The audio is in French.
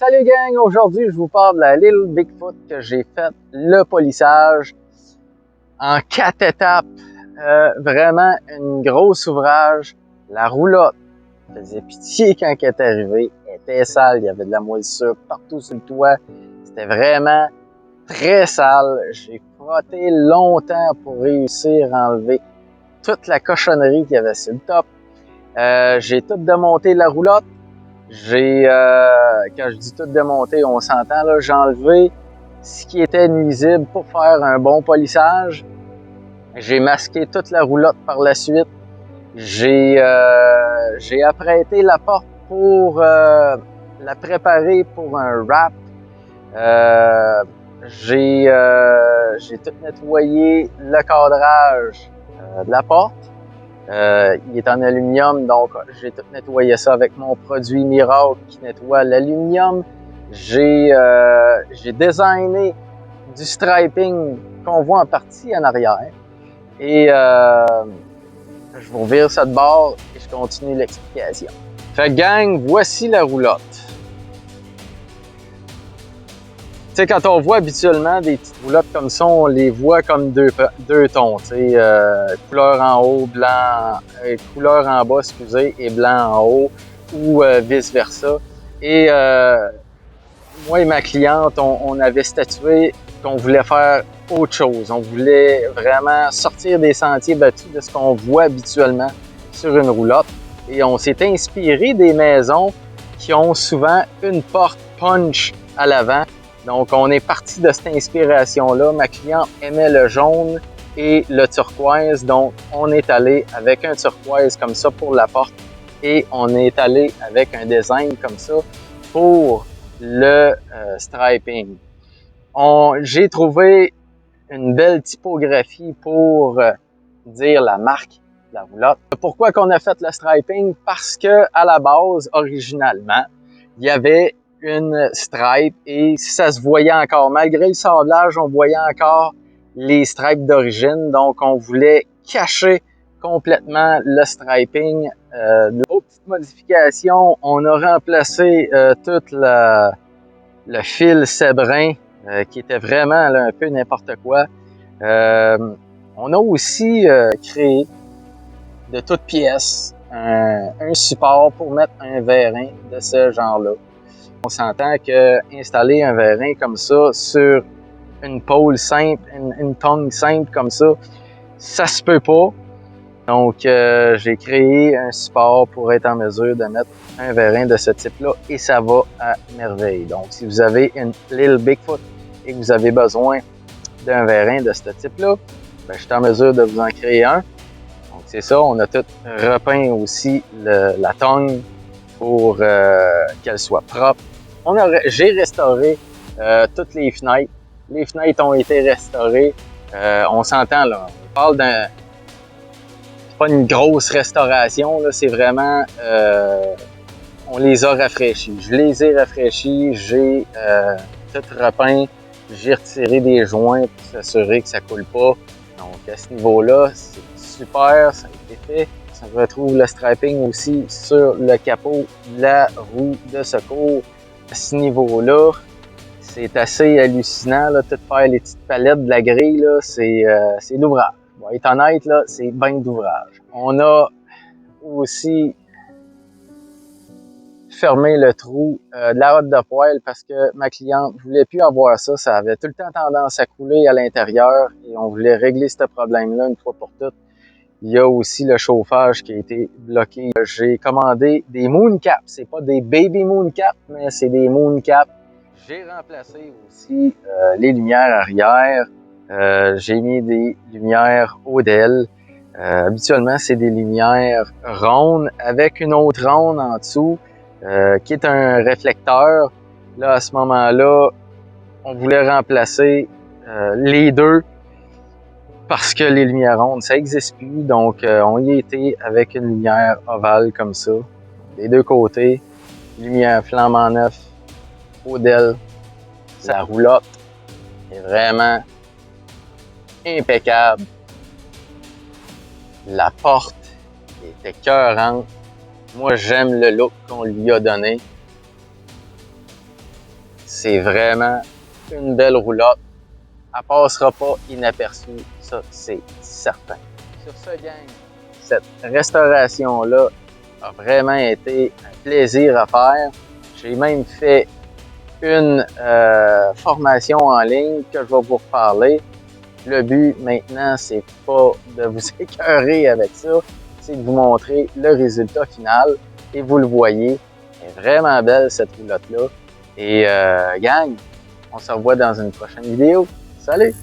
Salut gang, aujourd'hui je vous parle de la Little Bigfoot que j'ai fait le polissage en 4 étapes. Vraiment un gros ouvrage. La roulotte faisait pitié quand elle est arrivée. Elle était sale, il y avait de la moisissure partout sur le toit. C'était vraiment très sale. J'ai frotté longtemps pour réussir à enlever toute la cochonnerie qu'il y avait sur le top. J'ai tout démonté la roulotte. Quand je dis tout démonté, on s'entend là, j'ai enlevé ce qui était nuisible pour faire un bon polissage. J'ai masqué toute la roulotte par la suite. J'ai apprêté la porte pour la préparer pour un wrap. J'ai tout nettoyé le cadrage de la porte. Il est en aluminium, donc j'ai tout nettoyé ça avec mon produit Miracle qui nettoie l'aluminium. J'ai designé du striping qu'on voit en partie en arrière. Et je vous revire ça de bord et je continue l'explication. Fait que gang, voici la roulotte. Tu sais, quand on voit habituellement des petites roulottes comme ça, on les voit comme deux tons. Tu sais, couleur en haut, blanc, couleur en bas, excusez, et blanc en haut, ou vice-versa. Et moi et ma cliente, on avait statué qu'on voulait faire autre chose. On voulait vraiment sortir des sentiers battus de ce qu'on voit habituellement sur une roulotte. Et on s'est inspiré des maisons qui ont souvent une porte punch à l'avant. Donc, on est parti de cette inspiration-là. Ma cliente aimait le jaune et le turquoise. Donc, on est allé avec un turquoise comme ça pour la porte et on est allé avec un design comme ça pour le striping. J'ai trouvé une belle typographie pour dire la marque de la roulotte. Pourquoi qu'on a fait le striping? Parce que à la base, originalement, il y avait une stripe et ça se voyait encore. Malgré le sablage, on voyait encore les stripes d'origine. Donc, on voulait cacher complètement le striping. Autre petite modification, on a remplacé tout le fil sébrin qui était vraiment là, un peu n'importe quoi. On a aussi créé de toutes pièces un support pour mettre un vérin de ce genre-là. On s'entend que installer un vérin comme ça sur une pôle simple, une tongue simple comme ça, ça se peut pas. Donc, j'ai créé un support pour être en mesure de mettre un vérin de ce type-là et ça va à merveille. Donc, si vous avez une Little Bigfoot et que vous avez besoin d'un vérin de ce type-là, ben, je suis en mesure de vous en créer un. Donc, c'est ça. On a tout repeint aussi la tongue pour qu'elle soit propre. J'ai restauré toutes les fenêtres. Les fenêtres ont été restaurées. On s'entend là. On parle d'un... C'est pas une grosse restauration, là. C'est vraiment... on les a rafraîchis. Je les ai rafraîchis. J'ai tout repeint. J'ai retiré des joints pour s'assurer que ça coule pas. Donc à ce niveau-là, c'est super. Ça a été fait. On retrouve le striping aussi sur le capot de la roue de secours. À ce niveau-là, c'est assez hallucinant, là, tout faire les petites palettes de la grille, là, c'est l'ouvrage. Bon, être honnête, là, c'est bien d'ouvrage. On a aussi fermé le trou de la hotte de poêle parce que ma cliente ne voulait plus avoir ça. Ça avait tout le temps tendance à couler à l'intérieur et on voulait régler ce problème-là une fois pour toutes. Il y a aussi le chauffage qui a été bloqué. J'ai commandé des moon caps. C'est pas des baby moon caps, mais c'est des moon caps. J'ai remplacé aussi les lumières arrière. J'ai mis des lumières Odell. Habituellement, c'est des lumières rondes avec une autre ronde en dessous qui est un réflecteur. Là, à ce moment-là, on voulait remplacer les deux parce que les lumières rondes, ça n'existe plus. Donc, on y était avec une lumière ovale comme ça. Des deux côtés, lumière flambant neuf, Odell. La roulotte est vraiment impeccable. La porte est écœurante. Moi, j'aime le look qu'on lui a donné. c'est vraiment une belle roulotte. Elle passera pas inaperçue, ça c'est certain. Sur ce, gang, cette restauration-là a vraiment été un plaisir à faire. J'ai même fait une formation en ligne que je vais vous reparler. Le but maintenant, c'est pas de vous écœurer avec ça, c'est de vous montrer le résultat final. Et vous le voyez, elle est vraiment belle cette roulotte-là. Et gang, on se revoit dans une prochaine vidéo. Salut!